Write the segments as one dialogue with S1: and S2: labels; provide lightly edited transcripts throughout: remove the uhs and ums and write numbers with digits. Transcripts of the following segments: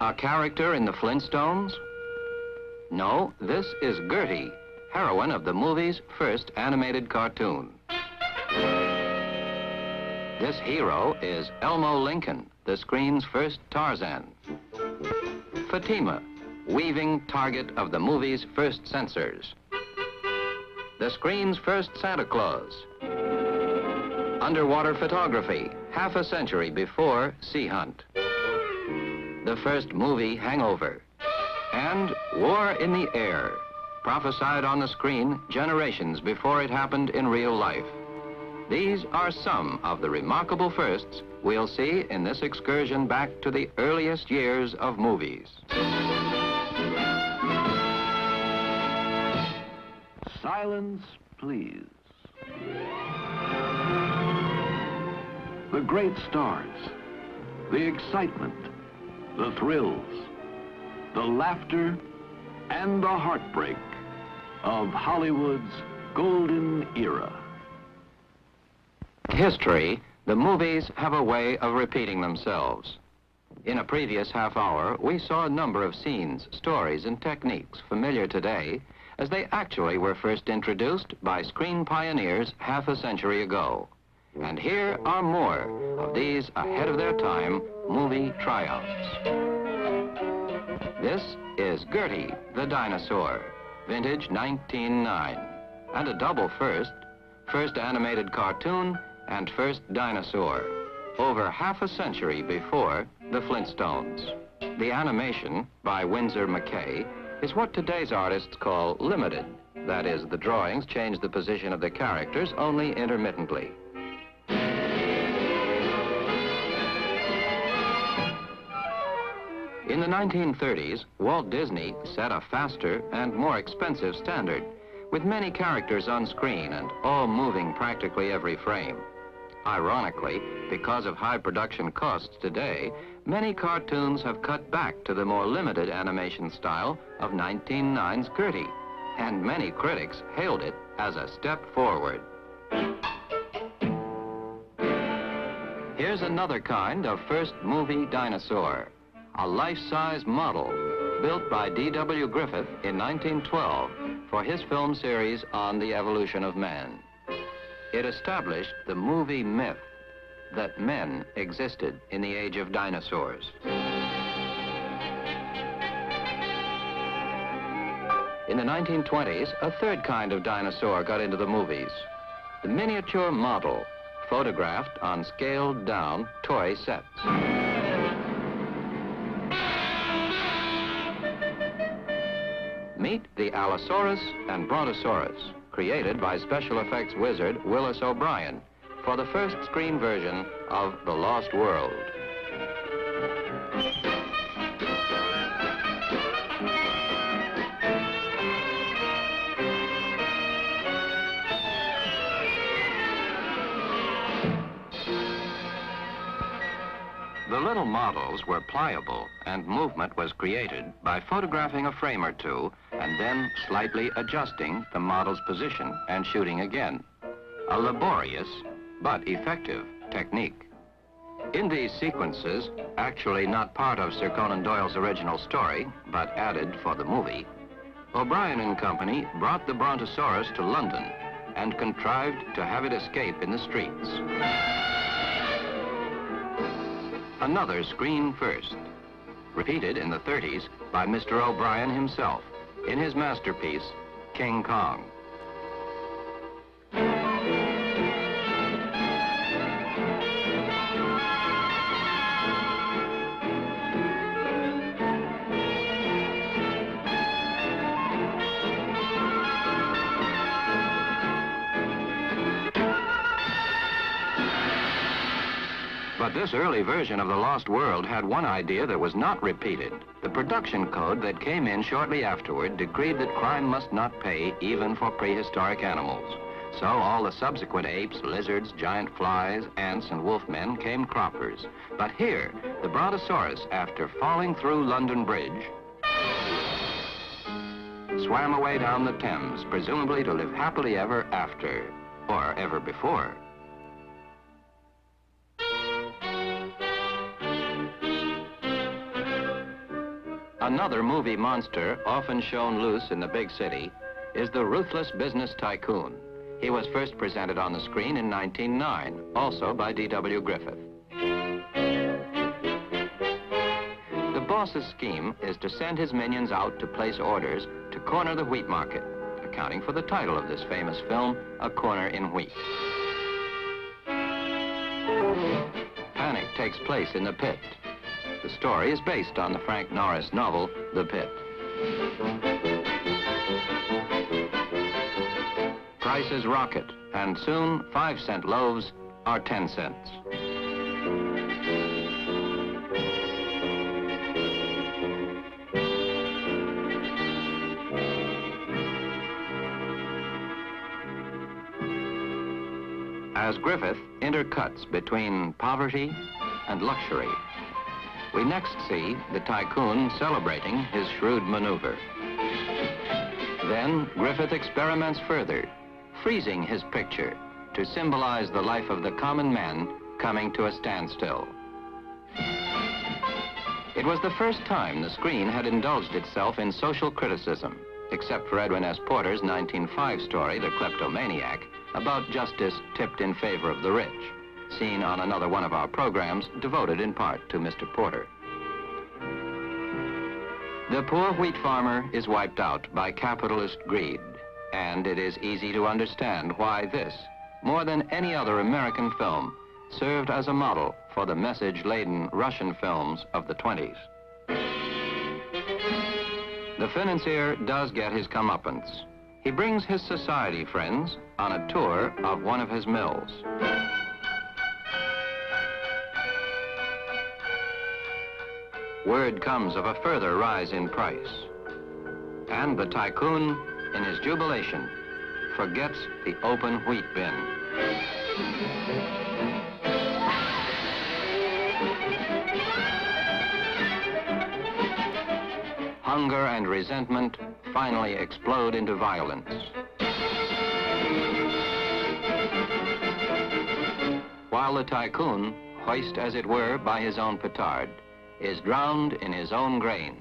S1: A character in the Flintstones? No, this is Gertie, heroine of the movie's first animated cartoon. This hero is Elmo Lincoln, the screen's first Tarzan. Fatima, weaving target of the movie's first censors. The screen's first Santa Claus. Underwater photography, half a century before Sea Hunt. The first movie, Hangover. And War in the Air, prophesied on the screen generations before it happened in real life. These are some of the remarkable firsts we'll see in this excursion back to the earliest years of movies.
S2: Silence, please. The great stars, the excitement, the thrills, the laughter, and the heartbreak of Hollywood's golden era.
S1: History, the movies have a way of repeating themselves. In a previous half hour, we saw a number of scenes, stories, and techniques familiar today as they actually were first introduced by screen pioneers half a century ago. And here are more of these ahead of their time movie tryouts. This is Gertie, the dinosaur, vintage 1909, and a double first, first animated cartoon and first dinosaur, over half a century before the Flintstones. The animation, by Winsor McCay, is what today's artists call limited. That is, the drawings change the position of the characters only intermittently. In the 1930s, Walt Disney set a faster and more expensive standard, with many characters on screen and all moving practically every frame. Ironically, because of high production costs today, many cartoons have cut back to the more limited animation style of 1909's Gertie, and many critics hailed it as a step forward. Here's another kind of first movie dinosaur, a life-size model built by D.W. Griffith in 1912 for his film series on the evolution of man. It established the movie myth that men existed in the age of dinosaurs. In the 1920s, a third kind of dinosaur got into the movies, the miniature model, photographed on scaled-down toy sets. Meet the Allosaurus and Brontosaurus, created by special effects wizard Willis O'Brien for the first screen version of The Lost World. The little models were pliable, and movement was created by photographing a frame or two and then slightly adjusting the model's position and shooting again. A laborious but effective technique. In these sequences, actually not part of Sir Conan Doyle's original story, but added for the movie, O'Brien and Company brought the Brontosaurus to London and contrived to have it escape in the streets. Another screen first, repeated in the 30s by Mr. O'Brien himself in his masterpiece, King Kong. But this early version of The Lost World had one idea that was not repeated. The production code that came in shortly afterward decreed that crime must not pay even for prehistoric animals. So all the subsequent apes, lizards, giant flies, ants, and wolfmen came croppers. But here, the Brontosaurus, after falling through London Bridge, swam away down the Thames, presumably to live happily ever after, or ever before. Another movie monster often shown loose in the big city is the ruthless business tycoon. He was first presented on the screen in 1909, also by D.W. Griffith. The boss's scheme is to send his minions out to place orders to corner the wheat market, accounting for the title of this famous film, A Corner in Wheat. Panic takes place in the pit. The story is based on the Frank Norris novel, The Pit. Prices rocket, and soon 5-cent loaves are 10 cents. As Griffith intercuts between poverty and luxury, we next see the tycoon celebrating his shrewd maneuver. Then Griffith experiments further, freezing his picture to symbolize the life of the common man coming to a standstill. It was the first time the screen had indulged itself in social criticism, except for Edwin S. Porter's 1905 story, The Kleptomaniac, about justice tipped in favor of the rich, seen on another one of our programs devoted in part to Mr. Porter. The poor wheat farmer is wiped out by capitalist greed, and it is easy to understand why this, more than any other American film, served as a model for the message-laden Russian films of the 20s. The financier does get his comeuppance. He brings his society friends on a tour of one of his mills. Word comes of a further rise in price, and the tycoon, in his jubilation, forgets the open wheat bin. Hunger and resentment finally explode into violence. While the tycoon, hoist as it were by his own petard, is drowned in his own grain.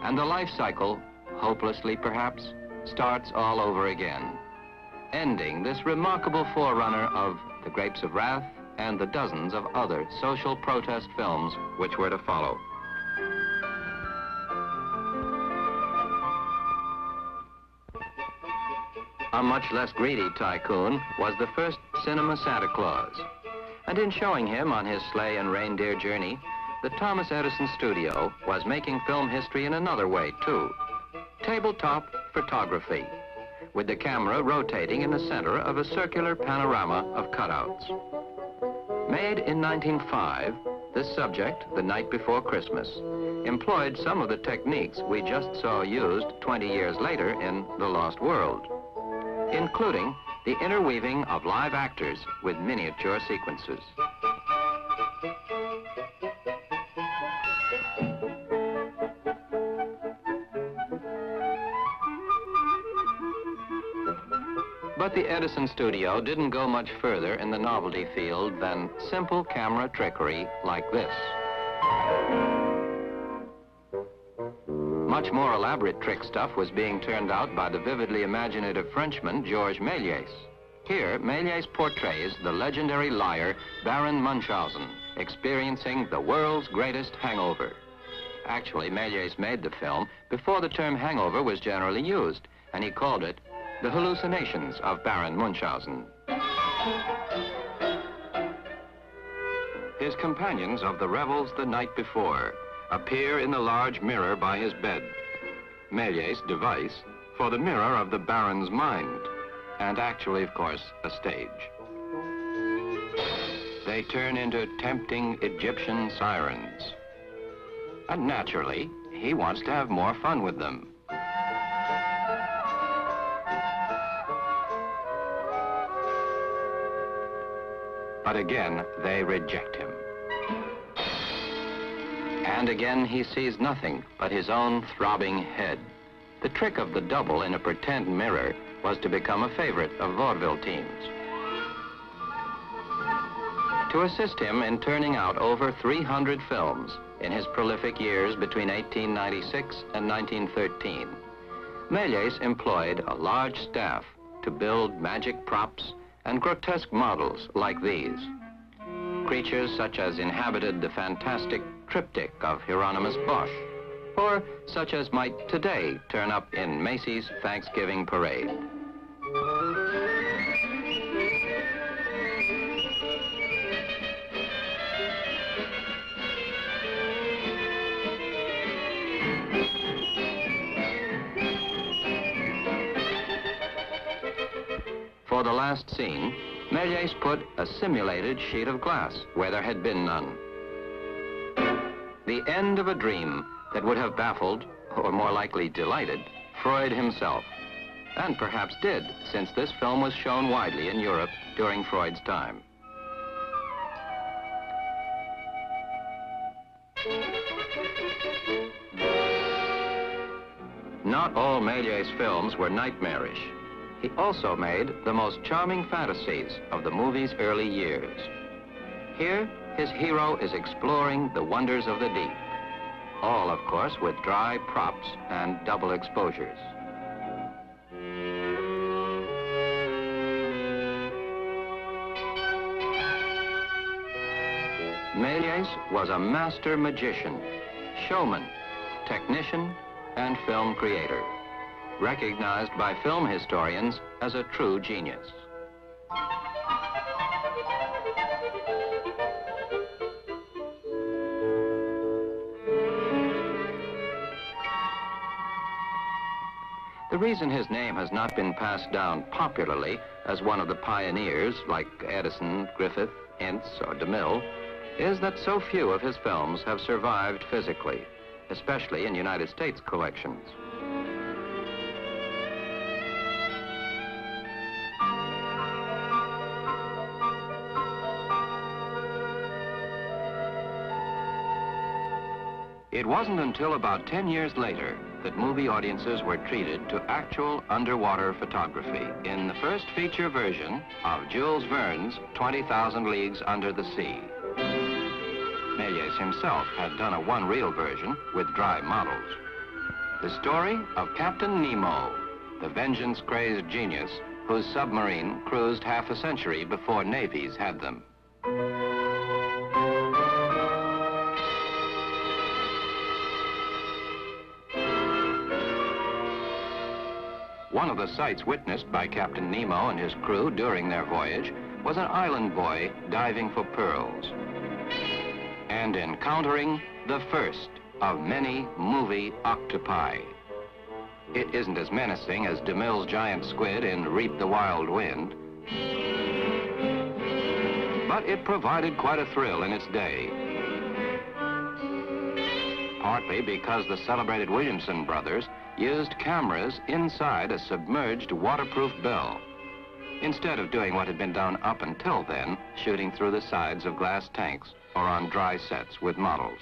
S1: And the life cycle, hopelessly perhaps, starts all over again, ending this remarkable forerunner of The Grapes of Wrath and the dozens of other social protest films which were to follow. A much less greedy tycoon was the first cinema Santa Claus. And in showing him on his sleigh and reindeer journey, the Thomas Edison studio was making film history in another way, too. Tabletop photography, with the camera rotating in the center of a circular panorama of cutouts. Made in 1905, this subject, The Night Before Christmas, employed some of the techniques we just saw used 20 years later in The Lost World, including the interweaving of live actors with miniature sequences. But the Edison studio didn't go much further in the novelty field than simple camera trickery like this. Much more elaborate trick stuff was being turned out by the vividly imaginative Frenchman Georges Méliès. Here, Méliès portrays the legendary liar Baron Munchausen experiencing the world's greatest hangover. Actually, Méliès made the film before the term hangover was generally used, and he called it The Hallucinations of Baron Munchausen. His companions of the revels the night before appear in the large mirror by his bed, Méliès' device for the mirror of the Baron's mind, and actually, of course, a stage. They turn into tempting Egyptian sirens. And naturally, he wants to have more fun with them. But again, they reject him. And again, he sees nothing but his own throbbing head. The trick of the double in a pretend mirror was to become a favorite of vaudeville teams. To assist him in turning out over 300 films, in his prolific years between 1896 and 1913. Méliès employed a large staff to build magic props and grotesque models like these. Creatures such as inhabited the fantastic triptych of Hieronymus Bosch, or such as might today turn up in Macy's Thanksgiving Parade. For the last scene, Méliès put a simulated sheet of glass where there had been none. The end of a dream that would have baffled, or more likely delighted, Freud himself. And perhaps did, since this film was shown widely in Europe during Freud's time. Not all Méliès films were nightmarish. He also made the most charming fantasies of the movie's early years. Here, his hero is exploring the wonders of the deep. All, of course, with dry props and double exposures. Méliès was a master magician, showman, technician, and film creator, recognized by film historians as a true genius. The reason his name has not been passed down popularly as one of the pioneers like Edison, Griffith, Ince, or DeMille is that so few of his films have survived physically, especially in United States collections. It wasn't until about 10 years later that movie audiences were treated to actual underwater photography in the first feature version of Jules Verne's 20,000 Leagues Under the Sea. Méliès himself had done a one-reel version with dry models. The story of Captain Nemo, the vengeance-crazed genius whose submarine cruised half a century before navies had them. One of the sights witnessed by Captain Nemo and his crew during their voyage was an island boy diving for pearls and encountering the first of many movie octopi. It isn't as menacing as DeMille's giant squid in Reap the Wild Wind, but it provided quite a thrill in its day. Partly because the celebrated Williamson brothers used cameras inside a submerged waterproof bell, instead of doing what had been done up until then, shooting through the sides of glass tanks or on dry sets with models.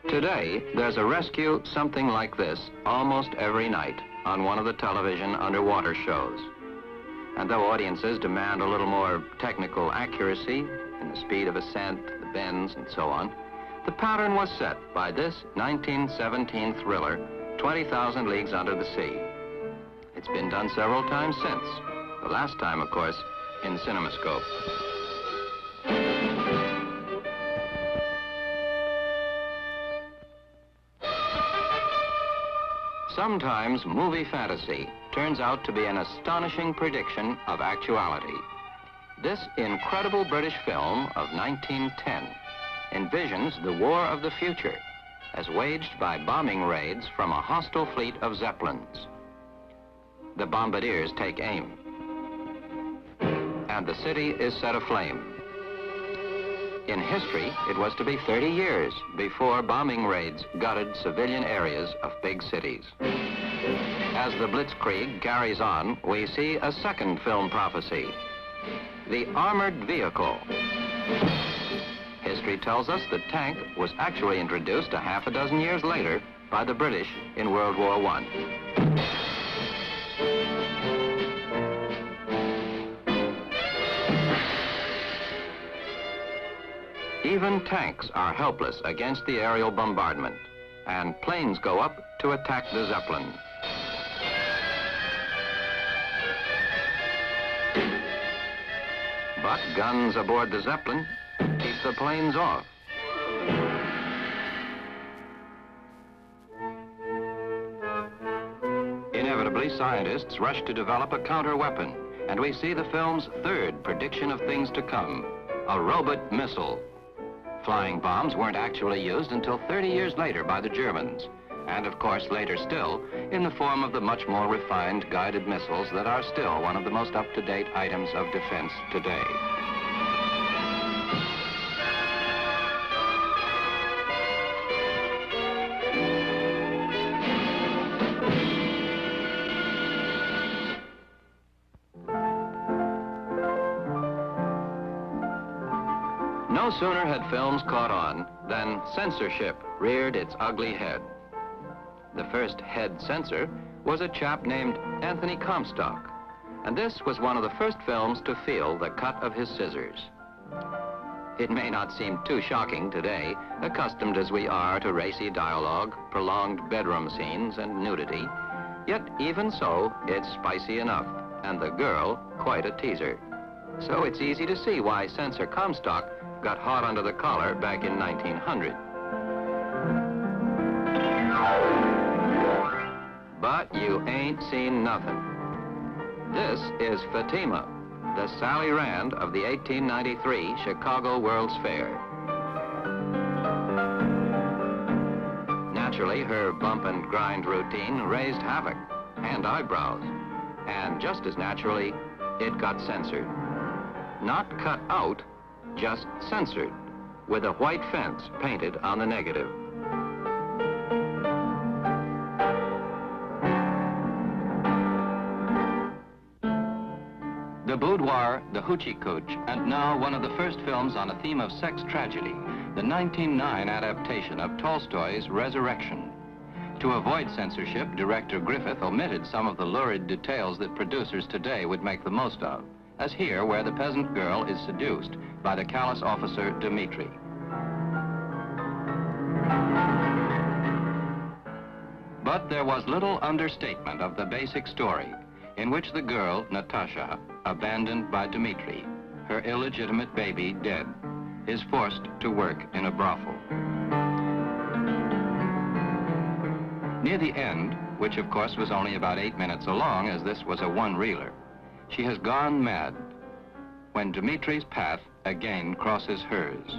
S1: Today, there's a rescue something like this almost every night on one of the television underwater shows. And though audiences demand a little more technical accuracy in the speed of ascent, the bends, and so on, the pattern was set by this 1917 thriller, 20,000 Leagues Under the Sea. It's been done several times since, the last time, of course, in CinemaScope. Sometimes movie fantasy turns out to be an astonishing prediction of actuality. This incredible British film of 1910 envisions the war of the future as waged by bombing raids from a hostile fleet of Zeppelins. The bombardiers take aim, and the city is set aflame. In history, it was to be 30 years before bombing raids gutted civilian areas of big cities. As the Blitzkrieg carries on, we see a second film prophecy, the armored vehicle. History tells us the tank was actually introduced a half a dozen years later by the British in World War I. Even tanks are helpless against the aerial bombardment, and planes go up to attack the Zeppelin. But guns aboard the Zeppelin keep the planes off. Inevitably, scientists rush to develop a counter-weapon, and we see the film's third prediction of things to come, a robot missile. Flying bombs weren't actually used until 30 years later by the Germans, and of course later still in the form of the much more refined guided missiles that are still one of the most up-to-date items of defense today. No sooner had films caught on than censorship reared its ugly head. The first head censor was a chap named Anthony Comstock, and this was one of the first films to feel the cut of his scissors. It may not seem too shocking today, accustomed as we are to racy dialogue, prolonged bedroom scenes, and nudity, yet even so, it's spicy enough, and the girl quite a teaser. So it's easy to see why censor Comstock got hot under the collar back in 1900. But you ain't seen nothing. This is Fatima, the Sally Rand of the 1893 Chicago World's Fair. Naturally, her bump and grind routine raised havoc and eyebrows. And just as naturally, it got censored. Not cut out, just censored, with a white fence painted on the negative. The Boudoir, the Hoochie Cooch, and now one of the first films on a theme of sex tragedy, the 1909 adaptation of Tolstoy's Resurrection. To avoid censorship, director Griffith omitted some of the lurid details that producers today would make the most of, as here where the peasant girl is seduced by the callous officer Dmitri. But there was little understatement of the basic story, in which the girl, Natasha, abandoned by Dmitri, her illegitimate baby dead, is forced to work in a brothel. Near the end, which of course was only about 8 minutes along as this was a one-reeler, she has gone mad when Dmitri's path again crosses hers.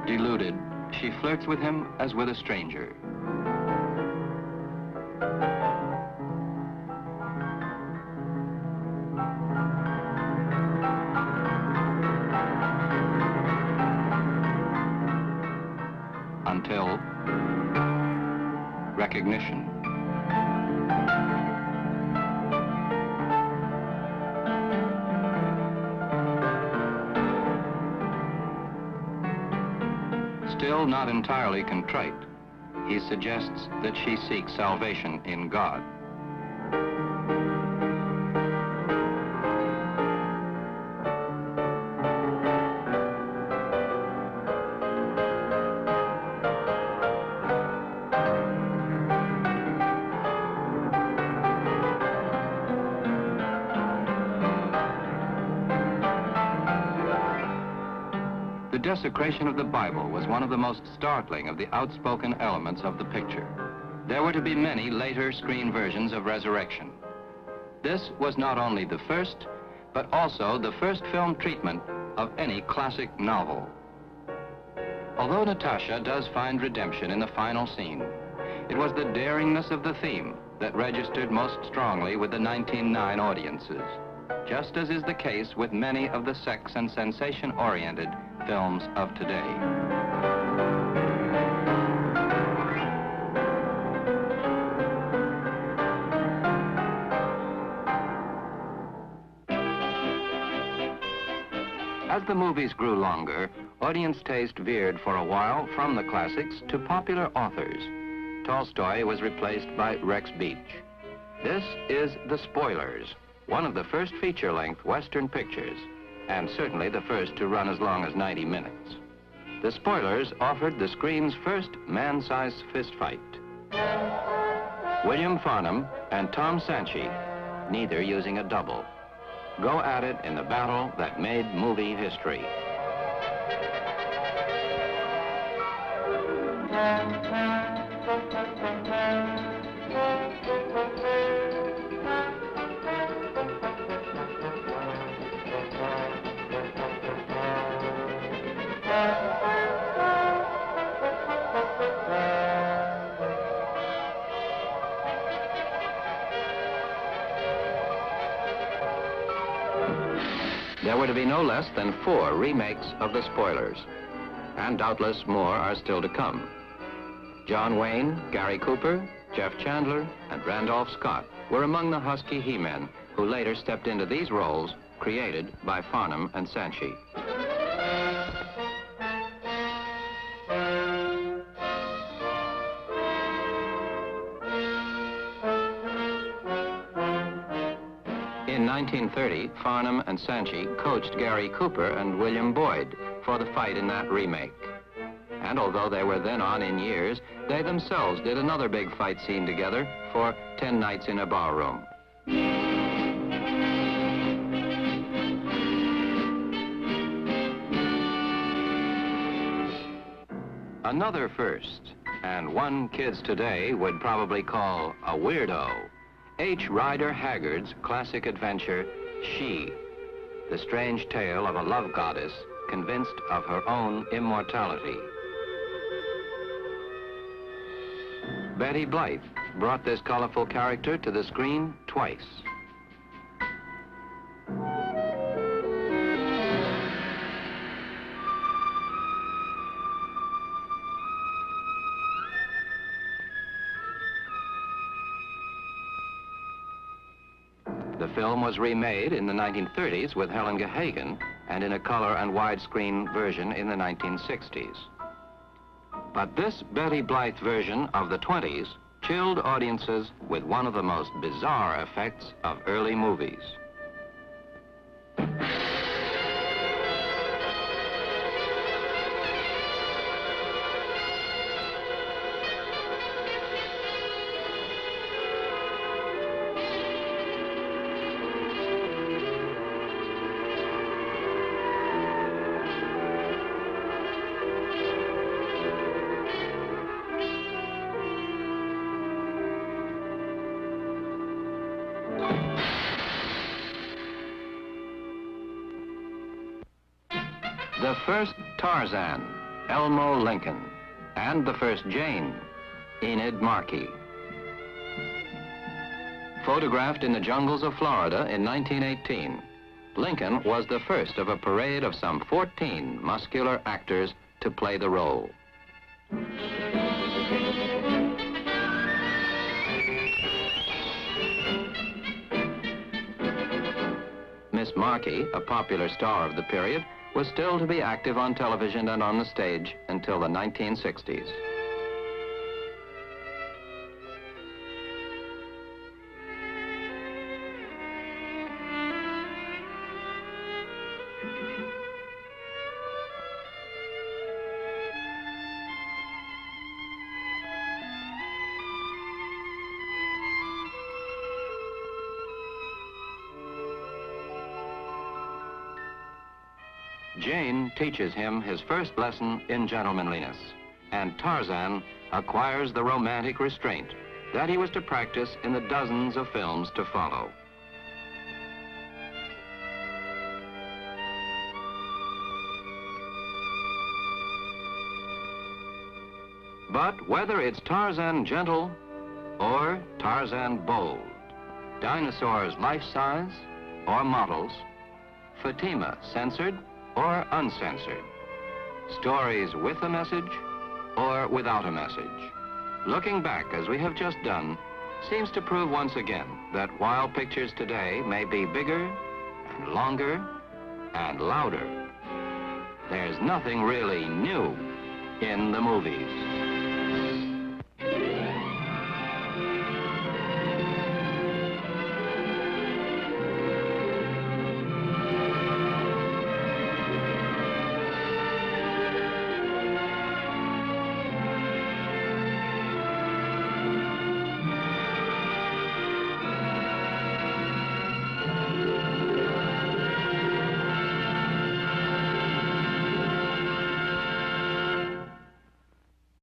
S1: Deluded, she flirts with him as with a stranger. Until recognition. Still not entirely contrite, he suggests that she seek salvation in God. The desecration of the Bible was one of the most startling of the outspoken elements of the picture. There were to be many later screen versions of Resurrection. This was not only the first, but also the first film treatment of any classic novel. Although Natasha does find redemption in the final scene, it was the daringness of the theme that registered most strongly with the 1909 audiences. just as is the case with many of the sex and sensation-oriented films of today. As the movies grew longer, audience taste veered for a while from the classics to popular authors. Tolstoy was replaced by Rex Beach. This is The Spoilers, one of the first feature-length Western pictures, and certainly the first to run as long as 90 minutes. The Spoilers offered the screen's first man-sized fistfight. William Farnham and Tom Sanchi, neither using a double, go at it in the battle that made movie history. There were to be no less than 4 remakes of The Spoilers, and doubtless more are still to come. John Wayne, Gary Cooper, Jeff Chandler, and Randolph Scott were among the husky he-men who later stepped into these roles created by Farnham and Sanchi. In 1930, Farnham and Sanchi coached Gary Cooper and William Boyd for the fight in that remake. And although they were then on in years, they themselves did another big fight scene together for 10 Nights in a Barroom. Another first, and one kids today would probably call a weirdo, H. Rider Haggard's classic adventure, She, the strange tale of a love goddess convinced of her own immortality. Betty Blythe brought this colorful character to the screen twice. The film was remade in the 1930s with Helen Gahagan and in a color and widescreen version in the 1960s. But this Betty Blythe version of the 20s chilled audiences with one of the most bizarre effects of early movies. The first Tarzan, Elmo Lincoln, and the first Jane, Enid Markey. Photographed in the jungles of Florida in 1918, Lincoln was the first of a parade of some 14 muscular actors to play the role. Miss Markey, a popular star of the period, was still to be active on television and on the stage until the 1960s. Jane teaches him his first lesson in gentlemanliness, and Tarzan acquires the romantic restraint that he was to practice in the dozens of films to follow. But whether it's Tarzan gentle or Tarzan bold, dinosaurs life-size or models, Fatima censored or uncensored, stories with a message or without a message. Looking back, as we have just done, seems to prove once again that while pictures today may be bigger and longer and louder, there's nothing really new in the movies.